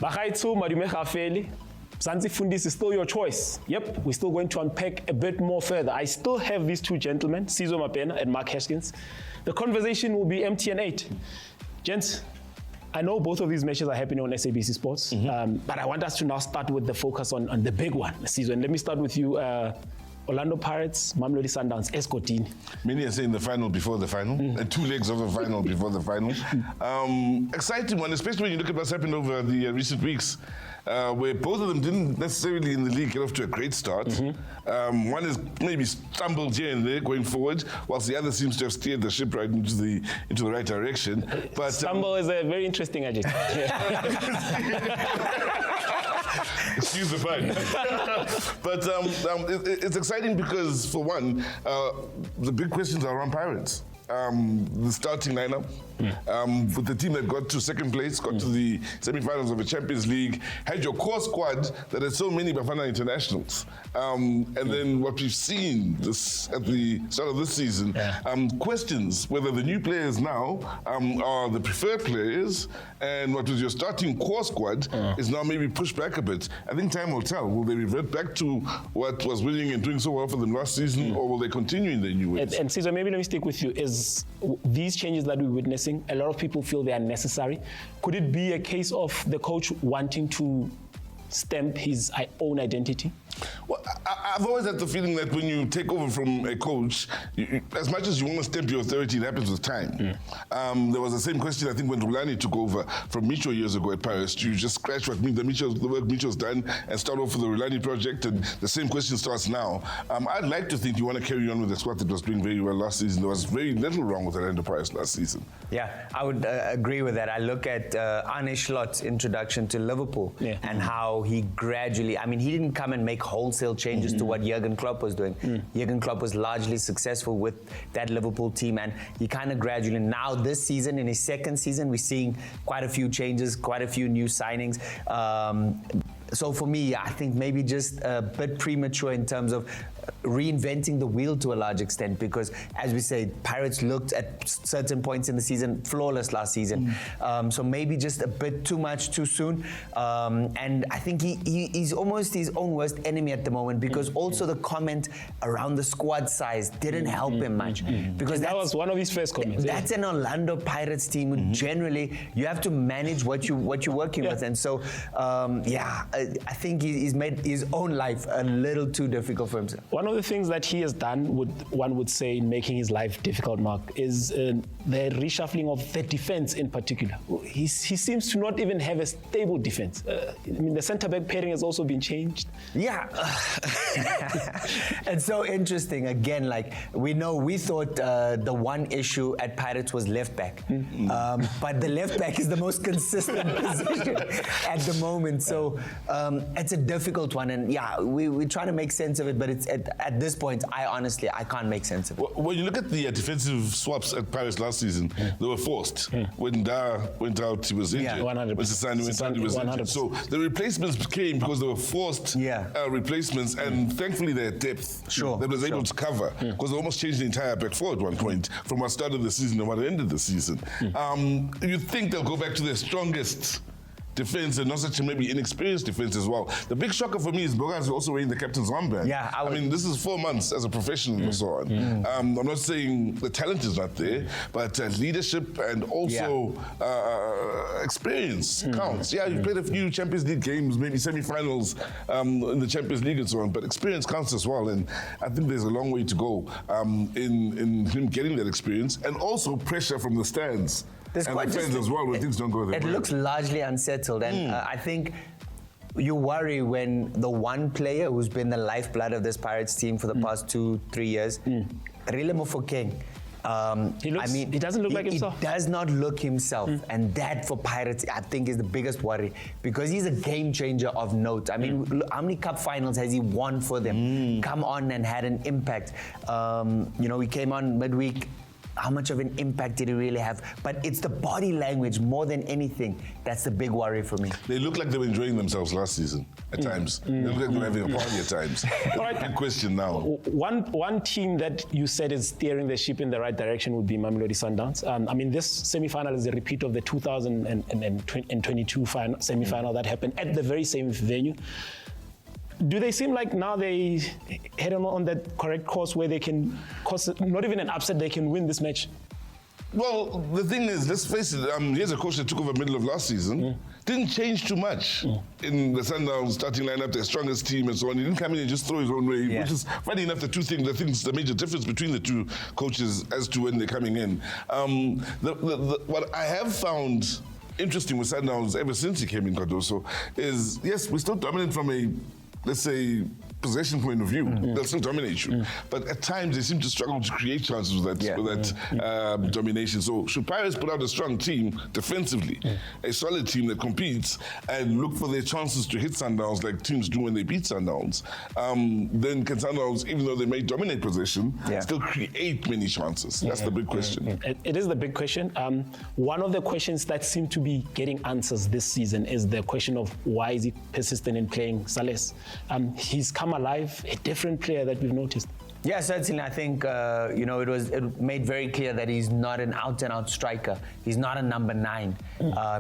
Bagaitsu Madume Khafeli. Zanzi Fundis is still your choice. Yep, we're still going to unpack a bit more further. I still have these two gentlemen, Sizo Mapena and Mark Haskins. The conversation will be MTN8. Gents, I know both of these matches are happening on SABC Sports, but I want us to now start with the focus on the big one, Sizo. And let me start with you. Orlando Pirates, Mamelodi Sundowns, Escotini. Many are saying the final before the final, and 2 legs of the final before the final. Exciting one, especially when you look at what's happened over the recent weeks, where both of them didn't necessarily in the league get off to a great start. One has maybe stumbled here and there going forward, whilst the other seems to have steered the ship right into the right direction. But stumble is a very interesting adjective. Excuse the pun. But it's exciting because, for one, the big questions are around Pirates. The starting lineup, with the team that got to second place, got to the semi-finals of the Champions League, had your core squad that had so many Bafana internationals. And then what we've seen at the start of this season, questions whether the new players now are the preferred players, and what was your starting core squad is now maybe pushed back a bit. I think time will tell. Will they revert back to what was winning and doing so well for them last season, or will they continue in their new ways? And Cesar, maybe let me stick with you. Is these changes that we're witnessing, a lot of people feel they are necessary. Could it be a case of the coach wanting to stamp his own identity? Well, I've always had the feeling that when you take over from a coach, as much as you want to stamp your authority, it happens with time. There was the same question, I think, when Rulani took over from Micho years ago at Paris. You just scratch what the work Micho's done and start off with the Rulani project, and the same question starts now. I'd like to think you want to carry on with the squad that was doing very well last season. There was very little wrong with Orlando Pirates last season. Yeah, I would agree with that. I look at Arne Slot's introduction to Liverpool and how he gradually, I mean, he didn't come and make wholesale changes to what Jurgen Klopp was doing. Jurgen Klopp was largely successful with that Liverpool team, and he kind of gradually, now this season, in his second season, we're seeing quite a few changes, quite a few new signings. So for me, I think maybe just a bit premature in terms of reinventing the wheel to a large extent, because as we say, Pirates looked at certain points in the season flawless last season. So maybe just a bit too much too soon. And I think he's almost his own worst enemy at the moment, because also the comment around the squad size didn't help him much. Because that was one of his first comments. That's an Orlando Pirates team who generally you have to manage what you're working with. And so, I think he's made his own life a little too difficult for himself. One of the things that he has done, one would say, in making his life difficult, Mark, is the reshuffling of the defense in particular. He seems to not even have a stable defense. I mean, the centre-back pairing has also been changed. Yeah. It's so interesting. Again, like, we thought the one issue at Pirates was left-back. But the left-back is the most consistent position at the moment. So it's a difficult one. And yeah, we're trying to make sense of it, but it's at this point, I can't make sense of it. When you look at the defensive swaps at Paris last season, they were forced. When Dar went out, he was injured. 100%. When Sisani went out, he was injured. So the replacements came because they were forced replacements, and thankfully they had depth that was able to cover, because they almost changed the entire back four at one point from what started the season and what ended the season. You think they'll go back to their strongest defense and not such a maybe inexperienced defense as well. The big shocker for me is Bogas also wearing the captain's armband. Yeah, I mean, this is 4 months as a professional and so on. I'm not saying the talent is not there, but leadership and also experience counts. Yeah, you've played a few Champions League games, maybe semi-finals in the Champions League and so on, but experience counts as well. And I think there's a long way to go in him getting that experience, and also pressure from the stands. And the fans as well, when things don't go their way. It looks largely unsettled, and I think you worry when the one player who's been the lifeblood of this Pirates team for the past 2-3 years, Rile Mofokeng, he doesn't look like himself. He does not look himself, and that for Pirates, I think, is the biggest worry, because he's a game changer of note. I mean, how many cup finals has he won for them? Come on and had an impact. He came on midweek, how much of an impact did he really have? But it's the body language more than anything that's the big worry for me. They look like they were enjoying themselves last season at times. They look like they were having a party at times. All right. Big question now. One team that you said is steering the ship in the right direction would be Mamelodi Sundowns. I mean, this semi-final is a repeat of the 2022 semi-final that happened at the very same venue. Do they seem like now they head on that correct course where they can cause not even an upset, they can win this match? Well, the thing is, let's face it, here's a coach that took over middle of last season. Didn't change too much in the Sundowns starting lineup, their strongest team and so on. He didn't come in and just throw his own way, which is funny enough, the major difference between the two coaches as to when they're coming in. What I have found interesting with Sundowns ever since he came in, Cardoso, is, yes, we're still dominant from a, let's say, possession point of view. They'll still dominate you. But at times, they seem to struggle to create chances with that, domination. So should Pirates put out a strong team defensively, a solid team that competes, and look for their chances to hit Sundowns like teams do when they beat Sundowns, then can Sundowns, even though they may dominate possession, still create many chances? That's the big question. It is the big question. One of the questions that seem to be getting answers this season is the question of why is he persistent in playing Sales? He's come alive, a different player that we've noticed. Yeah, certainly. I think it made very clear that he's not an out-and-out striker. He's not a number 9.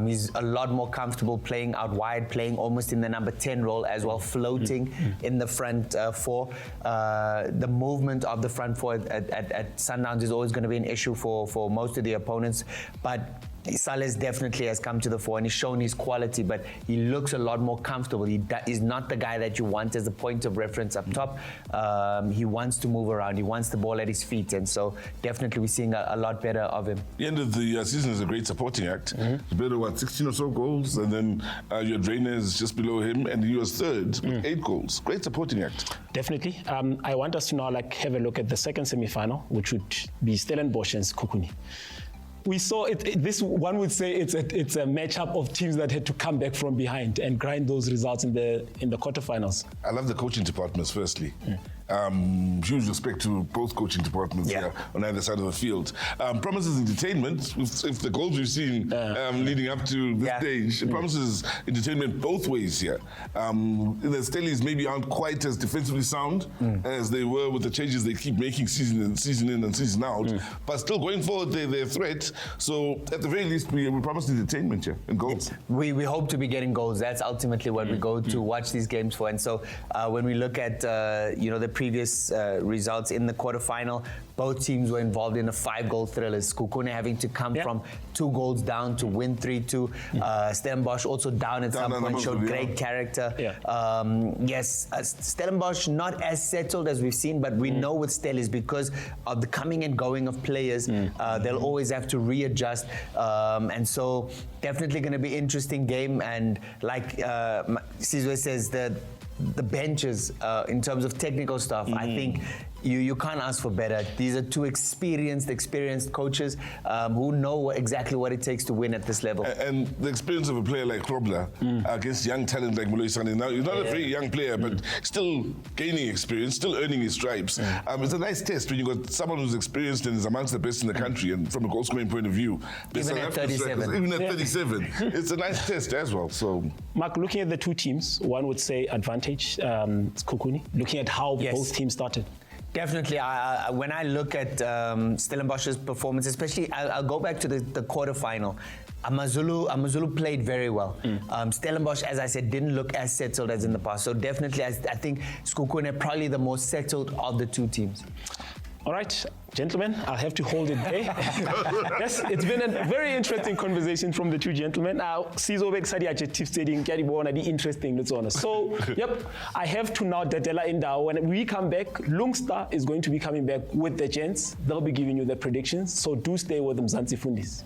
He's a lot more comfortable playing out wide, playing almost in the number 10 role as well, floating in the front 4. The movement of the front 4 at Sundowns is always going to be an issue for most of the opponents, but Sales definitely has come to the fore and he's shown his quality, but he looks a lot more comfortable. He's not the guy that you want as a point of reference up top. He wants to move around. He wants the ball at his feet, and so definitely we're seeing a lot better of him. The end of the season is a great supporting act. He's better, 16 or so goals, and then your Drainer is just below him, and he was third with 8 goals. Great supporting act. Definitely. I want us to now have a look at the second semi-final, which would be Stellenbosch and Sekhukhune. We saw it. This one would say it's a matchup of teams that had to come back from behind and grind those results in the quarterfinals. I love the coaching departments. Firstly, huge respect to both coaching departments here on either side of the field. Promises entertainment. If the goals we've seen leading up to this stage, it promises entertainment both ways here. The Stellies maybe aren't quite as defensively sound as they were with the changes they keep making season in and season out, but still going forward, they're a threat. So at the very least, we promise entertainment here and goals. We hope to be getting goals. That's ultimately what we go to watch these games for. And so when we look at the previous results in the quarterfinal, both teams were involved in a 5-goal thriller. Sekhukhune having to come from 2 goals down to win 3-2. Stellenbosch also down at some point, showed great character. Stellenbosch not as settled as we've seen, but we know with Stellies, because of the coming and going of players, they'll always have to readjust. And so definitely going to be an interesting game. And like Sizwe says, the benches in terms of technical stuff, I think you can't ask for better. These are 2 experienced coaches who know exactly what it takes to win at this level. And the experience of a player like Robler against young talent like Mamelodi Sundowns. Now, he's not a very young player, but still gaining experience, still earning his stripes. It's a nice test when you've got someone who's experienced and is amongst the best in the country, and from a goal-scoring point of view. Even at 37. Even at 37. It's a nice test as well. So, Mark, looking at the 2 teams, one would say advantage, Sekhukhune, looking at how both teams started. Definitely. When I look at Stellenbosch's performance, especially, I'll go back to the quarterfinal. Amazulu played very well. Stellenbosch, as I said, didn't look as settled as in the past. So definitely, I think Sekhukhune probably the most settled of the 2 teams. All right, gentlemen, I'll have to hold it there. Yes, it's been a very interesting conversation from the 2 gentlemen. Interesting. So, I have to now Datela Inda. When we come back, Lungstar is going to be coming back with the gents. They'll be giving you the predictions. So do stay with them, Mzansi Fundis.